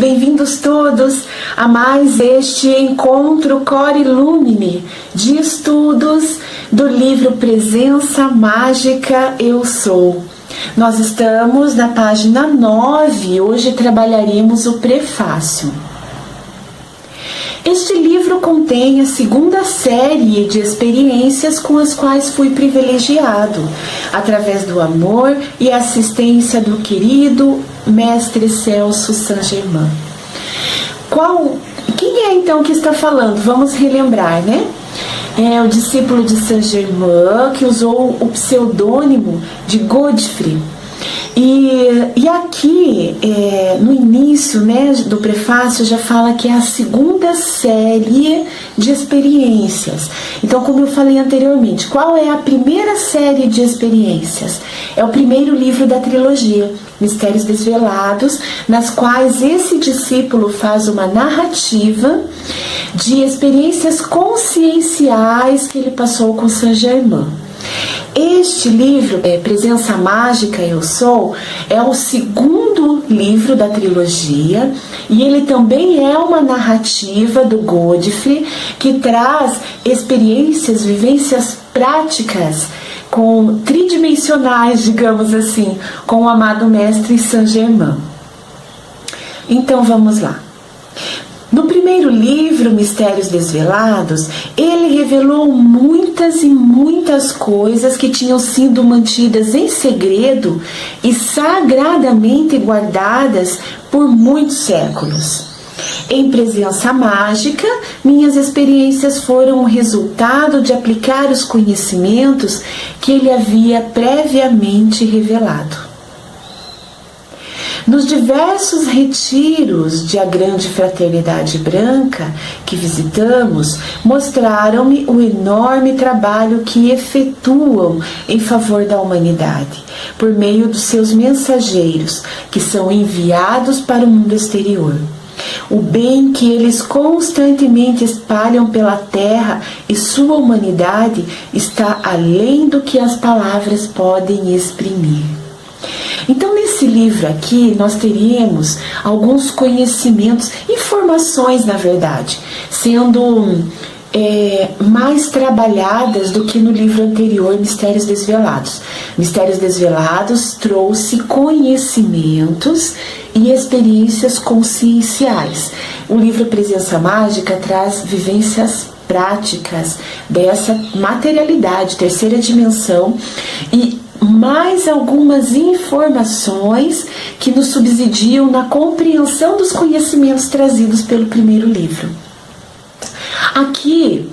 bem-vindos todos a mais este encontro Cor Illumine de estudos do livro Presença Mágica Eu Sou. Nós estamos na página 9, hoje trabalharemos o prefácio. Este livro contém a segunda série de experiências com as quais fui privilegiado, através do amor e assistência do querido Mestre Celso Saint-Germain. Quem é então que está falando? Vamos relembrar, né? É o discípulo de Saint-Germain que usou o pseudônimo de Godfrey. E aqui, no início, né, do prefácio, já fala que é a segunda série de experiências. Então, como eu falei anteriormente, qual é a primeira série de experiências? É o primeiro livro da trilogia, Mistérios Desvelados, nas quais esse discípulo faz uma narrativa de experiências conscienciais que ele passou com Saint-Germain. Este livro, Presença Mágica Eu Sou, é o segundo livro da trilogia e ele também é uma narrativa do Godfrey que traz experiências, vivências práticas tridimensionais, digamos assim, com o amado Mestre Saint-Germain. Então vamos lá. No primeiro livro, Mistérios Desvelados, ele revelou muitas e muitas coisas que tinham sido mantidas em segredo e sagradamente guardadas por muitos séculos. Em Presença Mágica, minhas experiências foram o resultado de aplicar os conhecimentos que ele havia previamente revelado. Nos diversos retiros de A Grande Fraternidade Branca que visitamos, mostraram-me o enorme trabalho que efetuam em favor da humanidade, por meio dos seus mensageiros, que são enviados para o mundo exterior. O bem que eles constantemente espalham pela terra e sua humanidade está além do que as palavras podem exprimir. Então, nesse livro aqui, nós teríamos alguns conhecimentos, informações, na verdade, sendo mais trabalhadas do que no livro anterior, Mistérios Desvelados. Mistérios Desvelados trouxe conhecimentos e experiências conscienciais. O livro Presença Mágica traz vivências práticas dessa materialidade, terceira dimensão, e mais algumas informações que nos subsidiam na compreensão dos conhecimentos trazidos pelo primeiro livro. Aqui,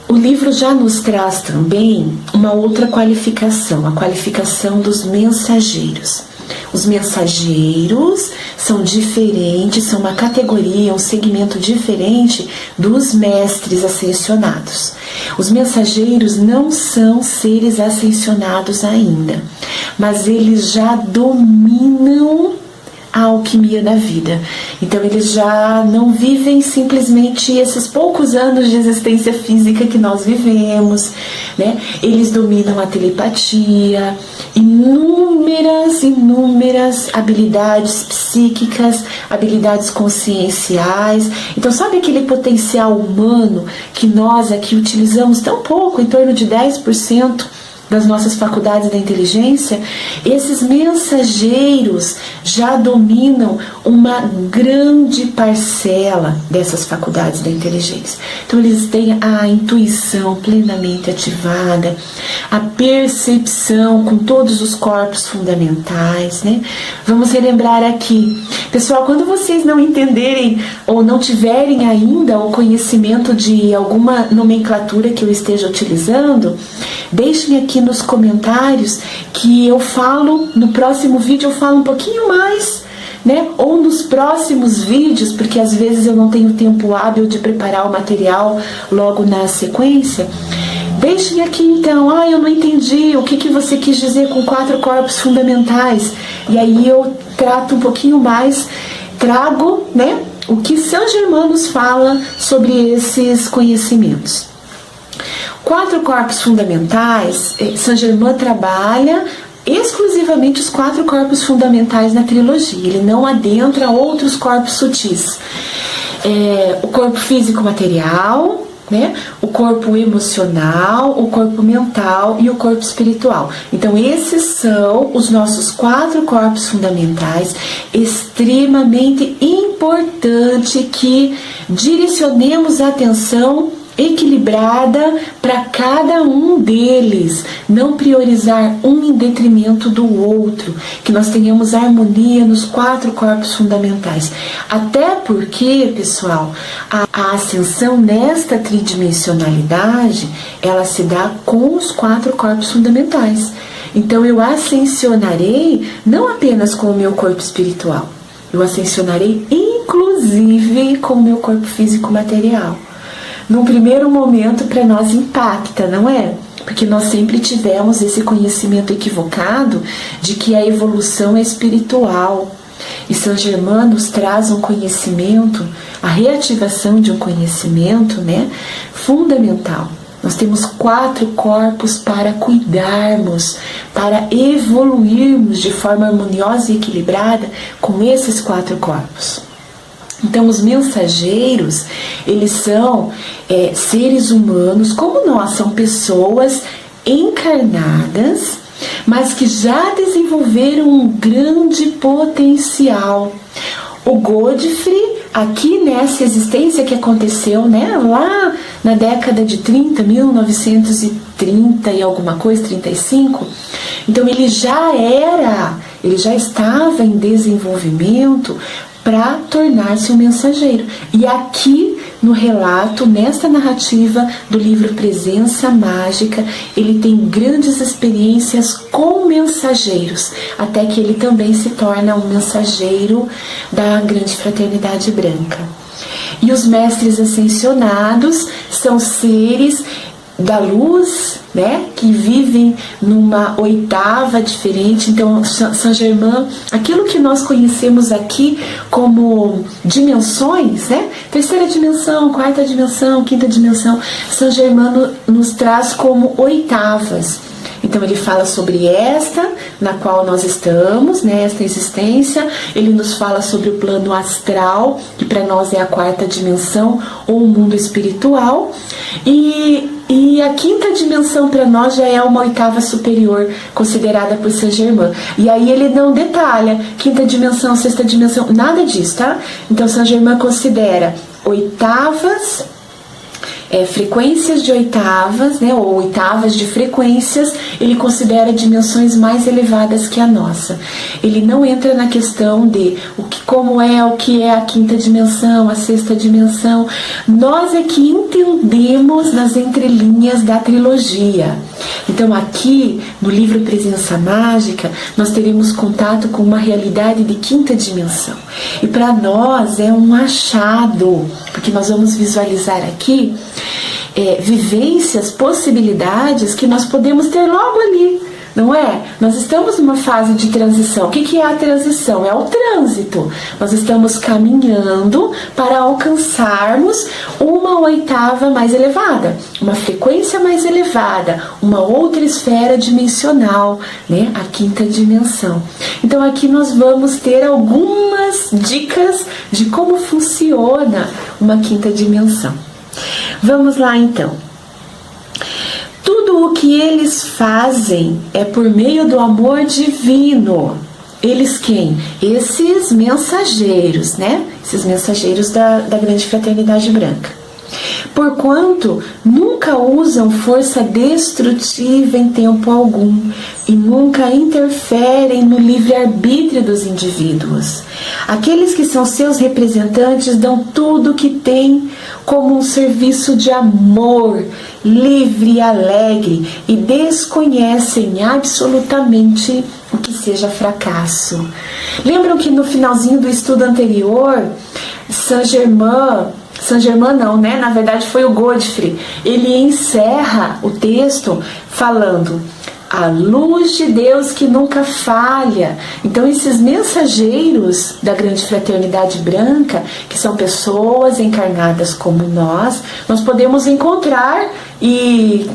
o livro já nos traz também uma outra qualificação, a qualificação dos mensageiros. Os mensageiros são diferentes, são uma categoria, um segmento diferente dos mestres ascensionados. Os mensageiros não são seres ascensionados ainda, mas eles já dominam a alquimia da vida. Então eles já não vivem simplesmente esses poucos anos de existência física que nós vivemos, né? Eles dominam a telepatia, inúmeras habilidades psíquicas, habilidades conscienciais. Então, sabe aquele potencial humano que nós aqui utilizamos tão pouco, em torno de 10% das nossas faculdades da inteligência? Esses mensageiros já dominam uma grande parcela dessas faculdades da inteligência. Então eles têm a intuição plenamente ativada, a percepção com todos os corpos fundamentais, né? Vamos relembrar aqui, pessoal, quando vocês não entenderem ou não tiverem ainda o conhecimento de alguma nomenclatura que eu esteja utilizando, deixem aqui nos comentários que eu falo, no próximo vídeo eu falo um pouquinho mais, né? Ou nos próximos vídeos, porque às vezes eu não tenho tempo hábil de preparar o material logo na sequência. Deixem aqui então, eu não entendi o que você quis dizer com 4 corpos fundamentais. E aí eu trato um pouquinho mais, trago, né, o que Saint-Germain nos fala sobre esses conhecimentos. 4 corpos fundamentais, Saint-Germain trabalha exclusivamente os 4 corpos fundamentais na trilogia. Ele não adentra outros corpos sutis. O corpo físico material, né? O corpo emocional, o corpo mental e o corpo espiritual. Então esses são os nossos 4 corpos fundamentais, extremamente importante que direcionemos a atenção equilibrada para cada um deles, não priorizar um em detrimento do outro, que nós tenhamos harmonia nos 4 corpos fundamentais. Até porque, pessoal, a ascensão nesta tridimensionalidade, ela se dá com os 4 corpos fundamentais. Então eu ascensionarei não apenas com o meu corpo espiritual, eu ascensionarei inclusive com o meu corpo físico material. Num primeiro momento, para nós impacta, não é? Porque nós sempre tivemos esse conhecimento equivocado de que a evolução é espiritual. E Saint Germain nos traz um conhecimento, a reativação de um conhecimento, né, fundamental. Nós temos 4 corpos para cuidarmos, para evoluirmos de forma harmoniosa e equilibrada com esses 4 corpos. Então, os mensageiros, eles são seres humanos como nós, são pessoas encarnadas, mas que já desenvolveram um grande potencial. O Godfrey, aqui nessa existência que aconteceu, né, lá na década de 30, 1930 e alguma coisa, 35, então ele já estava em desenvolvimento para tornar-se um mensageiro. E aqui no relato, nesta narrativa do livro Presença Mágica, ele tem grandes experiências com mensageiros, até que ele também se torna um mensageiro da Grande Fraternidade Branca. E os mestres ascensionados são seres da luz, né, que vivem numa oitava diferente. Então, Saint Germain, aquilo que nós conhecemos aqui como dimensões, né, 3ª dimensão, 4ª dimensão, 5ª dimensão, Saint Germain nos traz como oitavas. Então ele fala sobre esta, na qual nós estamos, né, esta existência. Ele nos fala sobre o plano astral, que para nós é a 4ª dimensão, ou o mundo espiritual. E a 5ª dimensão para nós já é uma oitava superior, considerada por Saint Germain. E aí ele não detalha 5ª dimensão, 6ª dimensão, nada disso, tá? Então Saint Germain considera oitavas, frequências de oitavas, né, ou oitavas de frequências. Ele considera dimensões mais elevadas que a nossa. Ele não entra na questão de o que é a 5ª dimensão, a 6ª dimensão. Nós é que entendemos nas entrelinhas da trilogia. Então aqui no livro Presença Mágica nós teremos contato com uma realidade de 5ª dimensão. E para nós é um achado, porque nós vamos visualizar aqui vivências, possibilidades que nós podemos ter logo ali, não é? Nós estamos numa fase de transição. O que é a transição? É o trânsito. Nós estamos caminhando para alcançarmos uma oitava mais elevada, uma frequência mais elevada, uma outra esfera dimensional, né? A 5ª dimensão. Então aqui nós vamos ter algumas dicas de como funciona uma 5ª dimensão. Vamos lá então. Tudo o que eles fazem é por meio do amor divino. Eles quem? Esses mensageiros, né? Esses mensageiros da Grande Fraternidade Branca. Porquanto nunca usam força destrutiva em tempo algum e nunca interferem no livre-arbítrio dos indivíduos. Aqueles que são seus representantes dão tudo o que têm como um serviço de amor, livre e alegre, e desconhecem absolutamente o que seja fracasso. Lembram que no finalzinho do estudo anterior, Saint Germain não, né? Na verdade foi o Godfrey. Ele encerra o texto falando: a luz de Deus que nunca falha. Então esses mensageiros da grande fraternidade branca, que são pessoas encarnadas como nós podemos encontrar e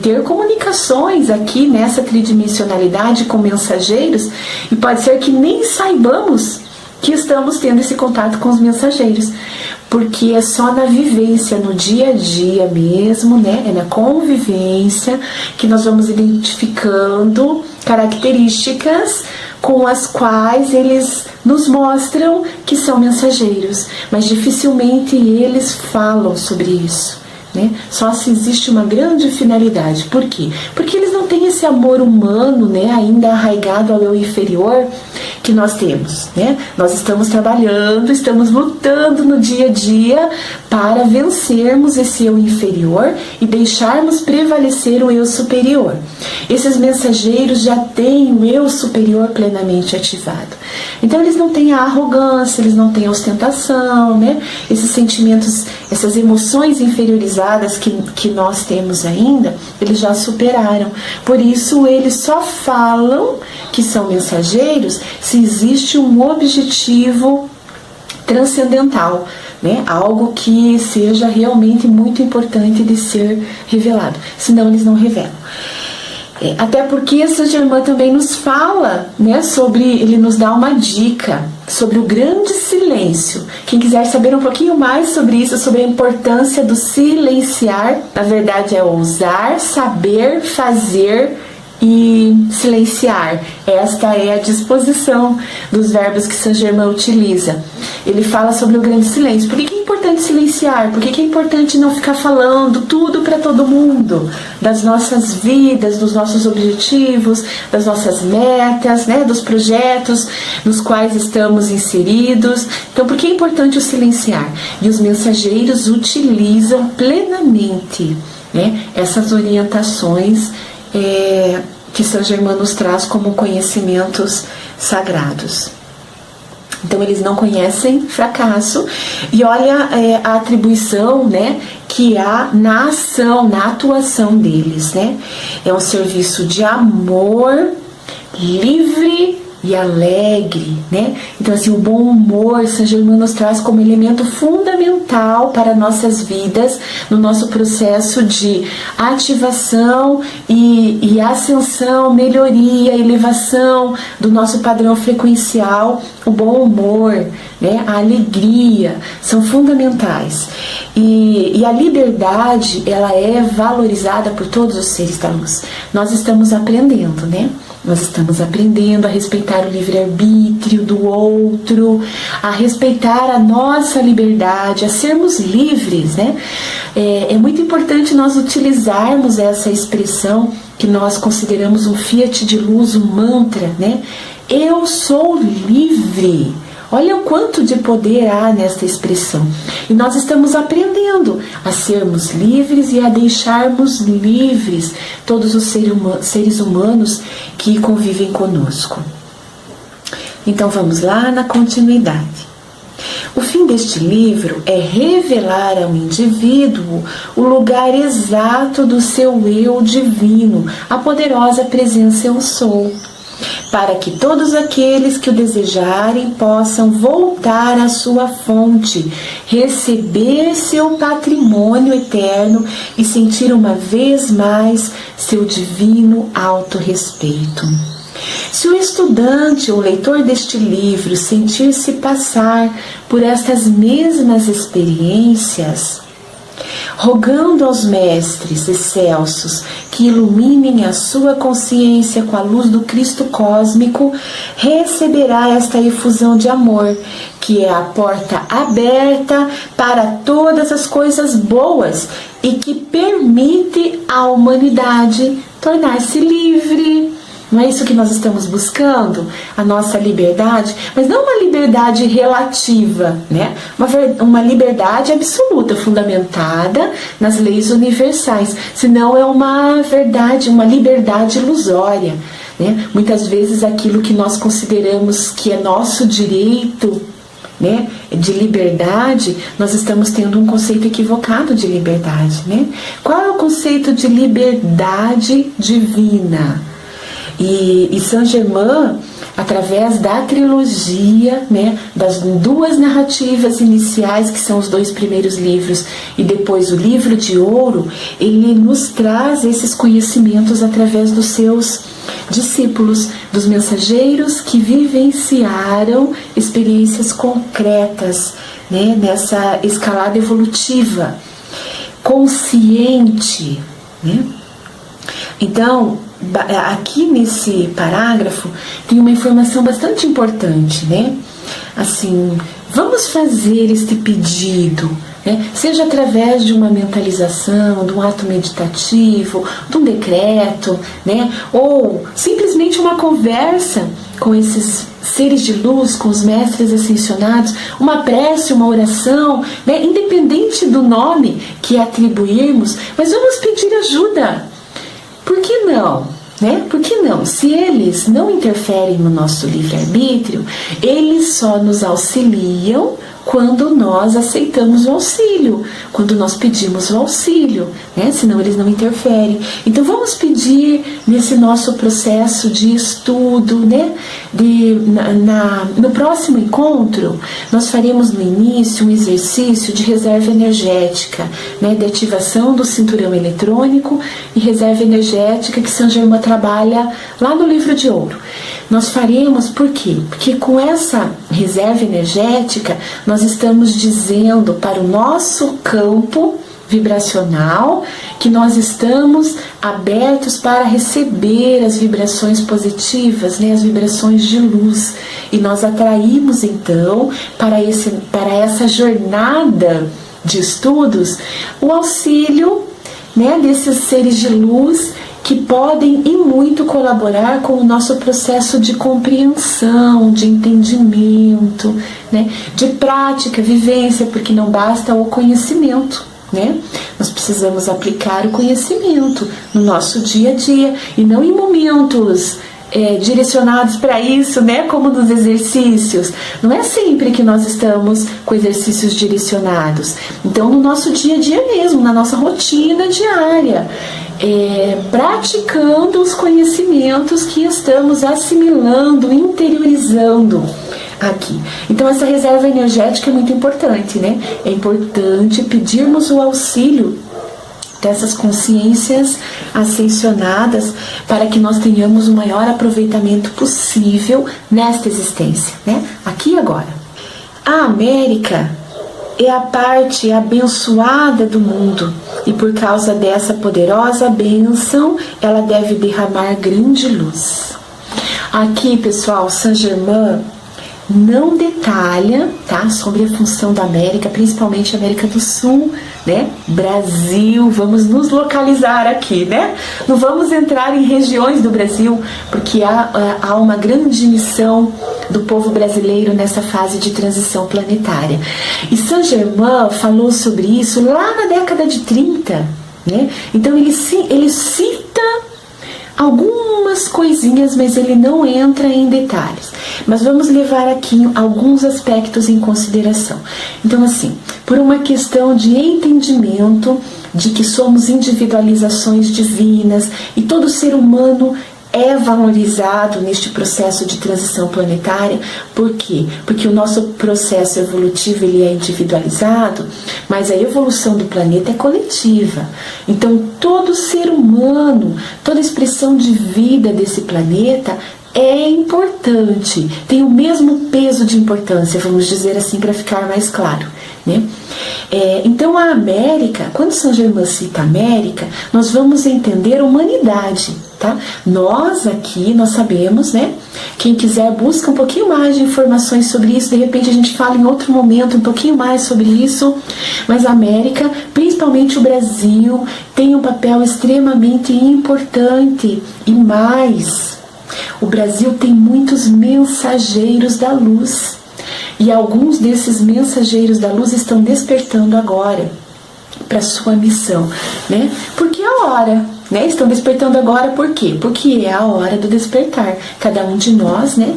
ter comunicações aqui nessa tridimensionalidade com mensageiros, e pode ser que nem saibamos que estamos tendo esse contato com os mensageiros, porque é só na vivência, no dia a dia mesmo, né? É na convivência que nós vamos identificando características com as quais eles nos mostram que são mensageiros, mas dificilmente eles falam sobre isso, né? Só se existe uma grande finalidade. Por quê? Porque eles não têm esse amor humano, né, ainda arraigado ao eu inferior que nós temos, né? Nós estamos trabalhando, estamos lutando no dia a dia para vencermos esse eu inferior e deixarmos prevalecer o eu superior. Esses mensageiros já têm o eu superior plenamente ativado. Então eles não têm a arrogância, eles não têm a ostentação, né? Esses sentimentos, essas emoções inferiorizadas que nós temos ainda, eles já superaram. Por isso eles só falam que são mensageiros se existe um objetivo transcendental, né? Algo que seja realmente muito importante de ser revelado. Senão eles não revelam. Até porque Saint-Germain também nos fala, né, ele nos dá uma dica sobre o grande silêncio. Quem quiser saber um pouquinho mais sobre isso, sobre a importância do silenciar, na verdade é ousar, saber, fazer e silenciar. Esta é a disposição dos verbos que Saint-Germain utiliza. Ele fala sobre o grande silêncio. Por que é importante silenciar? Por que é importante não ficar falando tudo para todo mundo? Das nossas vidas, dos nossos objetivos, das nossas metas, né? Dos projetos nos quais estamos inseridos. Então, por que é importante o silenciar? E os mensageiros utilizam plenamente, né, essas orientações que Saint-Germain nos traz como conhecimentos sagrados. Então eles não conhecem fracasso, e olha a atribuição, né, que há na ação, na atuação deles, né? É um serviço de amor, livre e alegre, né? Então assim, o bom humor, Saint-Germain nos traz como elemento fundamental para nossas vidas, no nosso processo de ativação e ascensão, melhoria, elevação do nosso padrão frequencial. O bom humor, né, a alegria são fundamentais, e a liberdade, ela é valorizada por todos os seres da luz. Nós estamos aprendendo, né? Nós estamos aprendendo a respeitar o livre-arbítrio do outro, a respeitar a nossa liberdade, a sermos livres, né? É muito importante nós utilizarmos essa expressão que nós consideramos um fiat de luz, um mantra, né? Eu sou livre. Olha o quanto de poder há nesta expressão. E nós estamos aprendendo a sermos livres e a deixarmos livres todos os seres humanos que convivem conosco. Então vamos lá na continuidade. O fim deste livro é revelar ao indivíduo o lugar exato do seu eu divino, a poderosa presença eu sou, para que todos aqueles que o desejarem possam voltar à sua fonte, receber seu patrimônio eterno e sentir uma vez mais seu divino autorrespeito. Se o estudante ou leitor deste livro sentir-se passar por estas mesmas experiências, rogando aos mestres excelsos que iluminem a sua consciência com a luz do Cristo cósmico, receberá esta efusão de amor, que é a porta aberta para todas as coisas boas e que permite à humanidade tornar-se livre. Não é isso que nós estamos buscando? A nossa liberdade, mas não uma liberdade relativa, né? Uma liberdade absoluta, fundamentada nas leis universais, senão é uma verdade, uma liberdade ilusória, né? Muitas vezes aquilo que nós consideramos que é nosso direito, né, de liberdade, nós estamos tendo um conceito equivocado de liberdade, né? Qual é o conceito de liberdade divina? E Saint-Germain, através da trilogia, né, das 2 narrativas iniciais, que são os 2 primeiros livros, e depois o livro de ouro, ele nos traz esses conhecimentos através dos seus discípulos, dos mensageiros que vivenciaram experiências concretas, né, nessa escalada evolutiva, consciente, né? Então, aqui nesse parágrafo tem uma informação bastante importante, né? Assim, vamos fazer este pedido, né? Seja através de uma mentalização, de um ato meditativo, de um decreto, né? Ou simplesmente uma conversa com esses seres de luz, com os mestres ascensionados, uma prece, uma oração, né? Independente do nome que atribuirmos, mas vamos pedir ajuda. Por que não? Né? Por que não? Se eles não interferem no nosso livre-arbítrio, eles só nos auxiliam quando nós aceitamos o auxílio, quando nós pedimos o auxílio, né? Senão eles não interferem. Então vamos pedir nesse nosso processo de estudo, né? No próximo encontro, nós faremos no início um exercício de reserva energética, né? De ativação do cinturão eletrônico e reserva energética que Saint-Germain trabalha lá no livro de ouro. Nós faremos por quê? Porque com essa reserva energética, nós estamos dizendo para o nosso campo vibracional que nós estamos abertos para receber as vibrações positivas, né, as vibrações de luz. E nós atraímos então para essa jornada de estudos o auxílio, né, desses seres de luz que podem e muito colaborar com o nosso processo de compreensão, de entendimento, né, de prática, vivência, porque não basta o conhecimento, né? Nós precisamos aplicar o conhecimento no nosso dia a dia e não em momentos direcionados para isso, né? Como nos exercícios. Não é sempre que nós estamos com exercícios direcionados. Então, no nosso dia a dia mesmo, na nossa rotina diária, praticando os conhecimentos que estamos assimilando, interiorizando aqui. Então essa reserva energética é muito importante, né? É importante pedirmos o auxílio dessas consciências ascensionadas para que nós tenhamos o maior aproveitamento possível nesta existência, né? Aqui e agora. A América é a parte abençoada do mundo e por causa dessa poderosa bênção ela deve derramar grande luz. Aqui, pessoal, Saint-Germain não detalha, tá, sobre a função da América, principalmente a América do Sul, né? Brasil, vamos nos localizar aqui, né? Não vamos entrar em regiões do Brasil, porque há uma grande missão do povo brasileiro nessa fase de transição planetária. E Saint-Germain falou sobre isso lá na década de 30, né? Então ele cita algumas coisinhas, mas ele não entra em detalhes. Mas vamos levar aqui alguns aspectos em consideração. Então, assim, por uma questão de entendimento de que somos individualizações divinas e todo ser humano é valorizado neste processo de transição planetária. Por quê? Porque o nosso processo evolutivo ele é individualizado, mas a evolução do planeta é coletiva. Então todo ser humano, toda expressão de vida desse planeta é importante, tem o mesmo peso de importância, vamos dizer assim para ficar mais claro, né? Então a América, quando Saint-Germain cita América, nós vamos entender humanidade, tá? Nós aqui, nós sabemos, né? Quem quiser busca um pouquinho mais de informações sobre isso, de repente a gente fala em outro momento um pouquinho mais sobre isso, mas a América, principalmente o Brasil, tem um papel extremamente importante e mais, o Brasil tem muitos mensageiros da luz. E alguns desses mensageiros da luz estão despertando agora para sua missão, né? Porque é a hora, né? Estão despertando agora por quê? Porque é a hora do despertar. Cada um de nós, né,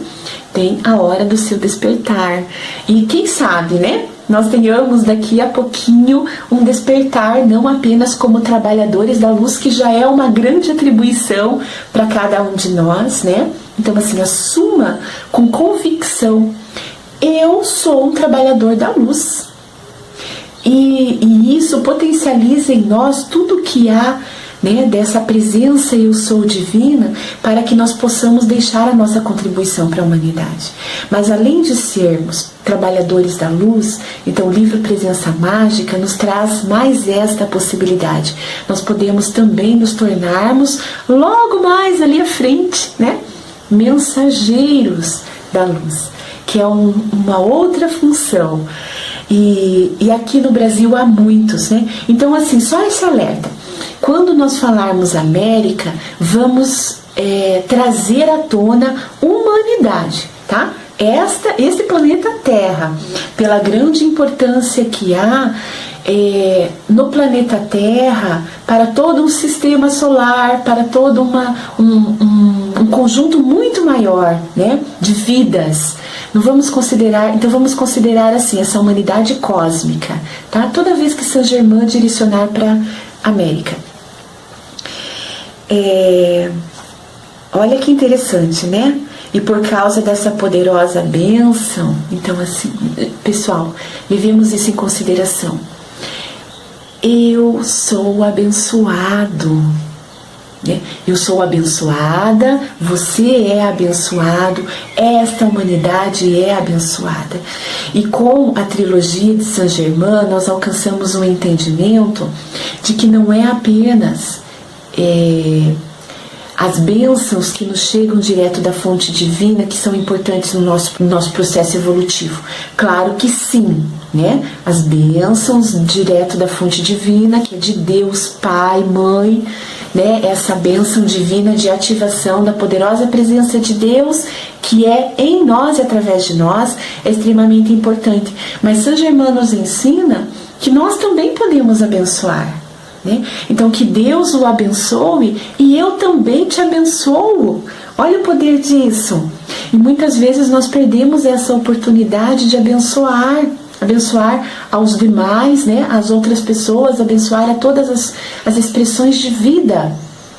tem a hora do seu despertar. E quem sabe, né? nós tenhamos daqui a pouquinho um despertar, não apenas como trabalhadores da luz, que já é uma grande atribuição para cada um de nós, né? Então, assim, assuma com convicção: eu sou um trabalhador da luz. E isso potencializa em nós tudo que há, né, dessa presença eu sou divina, para que nós possamos deixar a nossa contribuição para a humanidade. Mas além de sermos trabalhadores da luz, então o livro Presença Mágica nos traz mais esta possibilidade. Nós podemos também nos tornarmos, logo mais ali à frente, né, mensageiros da luz, que é uma outra função. E aqui no Brasil há muitos, né? Então, assim, só esse alerta. Quando nós falarmos América, vamos trazer à tona humanidade, tá? Este planeta Terra, pela grande importância que há no planeta Terra, para todo um sistema solar, para todo um conjunto muito maior, né, de vidas. Então vamos considerar assim essa humanidade cósmica, tá? Toda vez que Saint-Germain direcionar para América. Olha que interessante, né? E por causa dessa poderosa bênção, então assim, pessoal, levemos isso em consideração. Eu sou abençoado, né? Eu sou abençoada, você é abençoado, esta humanidade é abençoada. E com a trilogia de Saint-Germain, nós alcançamos um entendimento de que não é apenas as bênçãos que nos chegam direto da fonte divina que são importantes no nosso processo evolutivo. Claro que sim, né? As bênçãos direto da fonte divina, que é de Deus, Pai, Mãe, né? Essa bênção divina de ativação da poderosa presença de Deus, que é em nós e através de nós, é extremamente importante. Mas Saint-Germain nos ensina que nós também podemos abençoar, né? Então que Deus o abençoe e eu também te abençoo. Olha o poder disso. E muitas vezes nós perdemos essa oportunidade de abençoar aos demais, né? As outras pessoas, abençoar a todas as expressões de vida,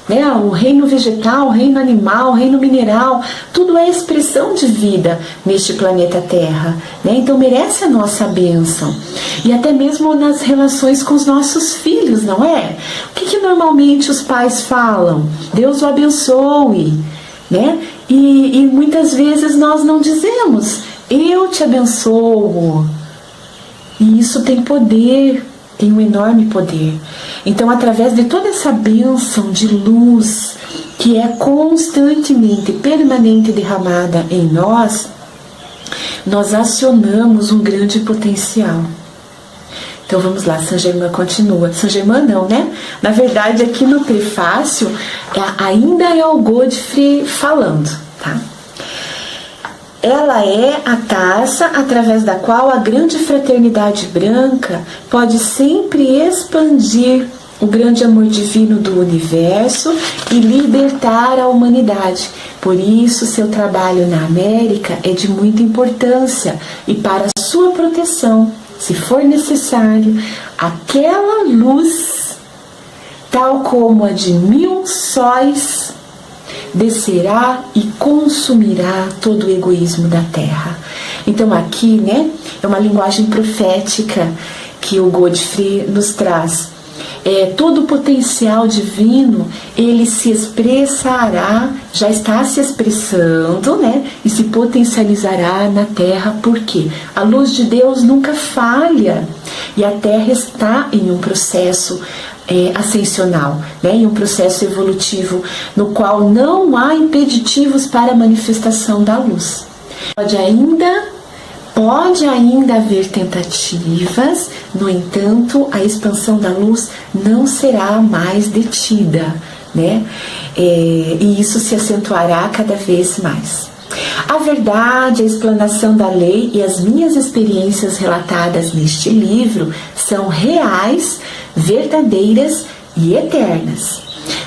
né? O reino vegetal, o reino animal, o reino mineral, tudo é expressão de vida neste planeta Terra, né? Então merece a nossa bênção. E até mesmo nas relações com os nossos filhos, não é? O que normalmente os pais falam? Deus o abençoe, né? E muitas vezes nós não dizemos, eu te abençoo. E isso tem poder, tem um enorme poder. Então, através de toda essa bênção de luz que é constantemente, permanente derramada em nós, nós acionamos um grande potencial. Então vamos lá, Saint-Germain continua. Saint-Germain não, né? Na verdade, aqui no prefácio, ainda é o Godfrey falando, tá? Ela é a taça através da qual a grande fraternidade branca pode sempre expandir o grande amor divino do universo e libertar a humanidade. Por isso, seu trabalho na América é de muita importância e para sua proteção, se for necessário, aquela luz, tal como a de 1000 sóis, descerá e consumirá todo o egoísmo da Terra. Então aqui, né, é uma linguagem profética que o Godfrey nos traz. Todo o potencial divino, ele se expressará, já está se expressando, né, e se potencializará na Terra. Por quê? A luz de Deus nunca falha e a Terra está em um processo ascensional, né, em um processo evolutivo no qual não há impeditivos para a manifestação da luz. Pode ainda haver tentativas, no entanto, a expansão da luz não será mais detida, né? E isso se acentuará cada vez mais. A verdade, a explanação da lei e as minhas experiências relatadas neste livro são reais, verdadeiras e eternas.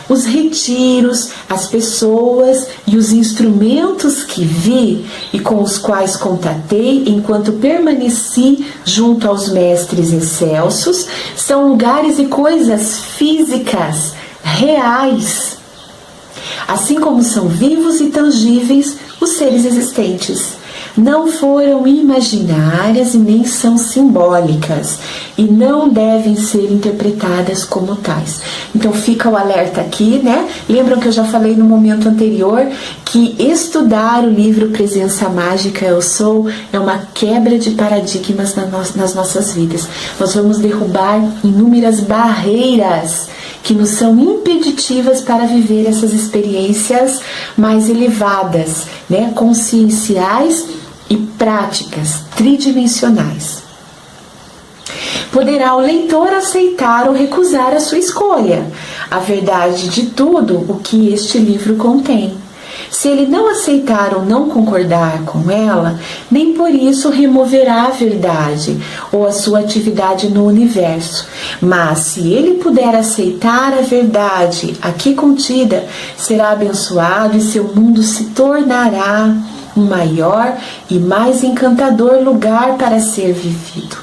os retiros, as pessoas e os instrumentos que vi e com os quais contatei enquanto permaneci junto aos mestres excelsos são lugares e coisas físicas, reais, assim como são vivos e tangíveis os seres existentes. Não foram imaginárias e nem são simbólicas e não devem ser interpretadas como tais. Então fica o alerta aqui, né? Lembram que eu já falei no momento anterior que estudar o livro Presença Mágica Eu Sou é uma quebra de paradigmas nas nossas vidas. Nós vamos derrubar inúmeras barreiras que nos são impeditivas para viver essas experiências mais elevadas, né? Conscienciais e práticas tridimensionais. Poderá o leitor aceitar ou recusar a sua escolha, a verdade de tudo o que este livro contém. Se ele não aceitar ou não concordar com ela, nem por isso removerá a verdade ou a sua atividade no universo. Mas se ele puder aceitar a verdade aqui contida, será abençoado e seu mundo se tornará um maior e mais encantador lugar para ser vivido.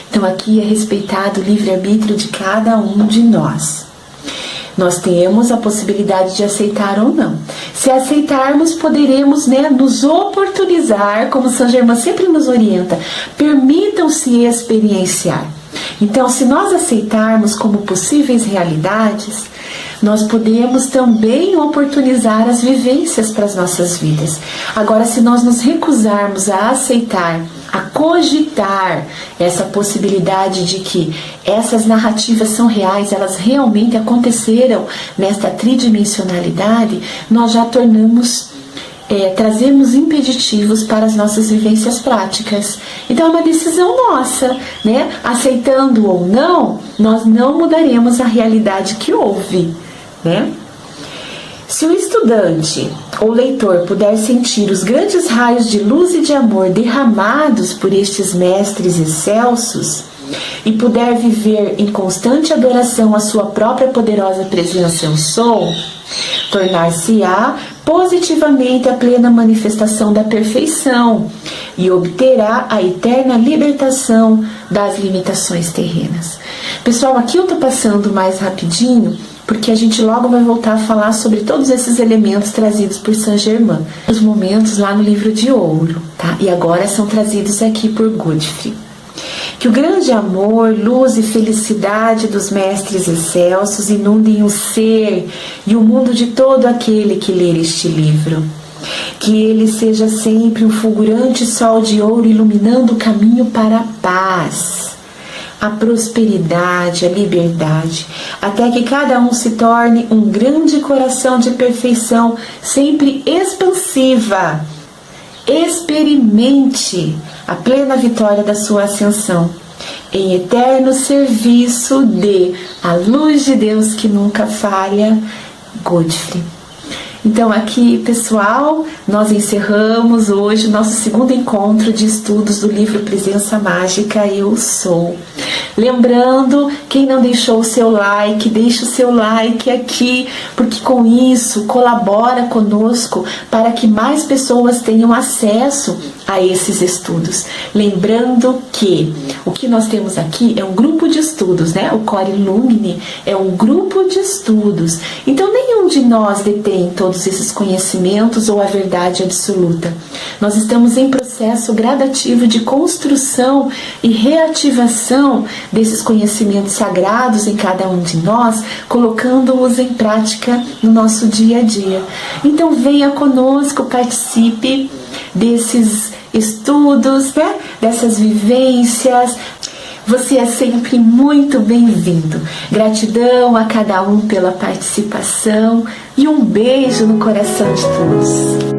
Então aqui é respeitado o livre-arbítrio de cada um de nós. Nós temos a possibilidade de aceitar ou não. Se aceitarmos, poderemos, nos oportunizar, como Saint Germain sempre nos orienta, permitam-se experienciar. Então, se nós aceitarmos como possíveis realidades, nós podemos também oportunizar as vivências para as nossas vidas. Agora, se nós nos recusarmos a aceitar, a cogitar essa possibilidade de que essas narrativas são reais, elas realmente aconteceram nesta tridimensionalidade, nós já trazemos impeditivos para as nossas vivências práticas. Então é uma decisão nossa, né? Aceitando ou não, nós não mudaremos a realidade que houve, né? Se o estudante ou leitor puder sentir os grandes raios de luz e de amor derramados por estes mestres excelsos e puder viver em constante adoração à sua própria poderosa presença eu sou, tornar-se-á positivamente a plena manifestação da perfeição e obterá a eterna libertação das limitações terrenas. Pessoal, aqui eu estou passando mais rapidinho, porque a gente logo vai voltar a falar sobre todos esses elementos trazidos por Saint Germain, os momentos lá no livro de ouro, tá? E agora são trazidos aqui por Godfrey. Que o grande amor, luz e felicidade dos mestres excelsos inundem o ser e o mundo de todo aquele que ler este livro. Que ele seja sempre um fulgurante sol de ouro iluminando o caminho para a paz, a prosperidade, a liberdade, até que cada um se torne um grande coração de perfeição, sempre expansiva. Experimente a plena vitória da sua ascensão, em eterno serviço de a luz de Deus que nunca falha, Godfrey. Então aqui, pessoal, nós encerramos hoje o nosso segundo encontro de estudos do livro Presença Mágica Eu Sou. Lembrando, quem não deixou o seu like, deixe o seu like aqui, porque com isso colabora conosco para que mais pessoas tenham acesso a esses estudos. Lembrando que o que nós temos aqui é um grupo de estudos, né? O Core Lumine é um grupo de estudos. Então nenhum de nós detém todos esses conhecimentos ou a verdade absoluta. Nós estamos em processo gradativo de construção e reativação desses conhecimentos sagrados em cada um de nós, colocando-os em prática no nosso dia a dia. Então venha conosco, participe desses estudos, né? Dessas vivências. Você é sempre muito bem-vindo. Gratidão a cada um pela participação e um beijo no coração de todos.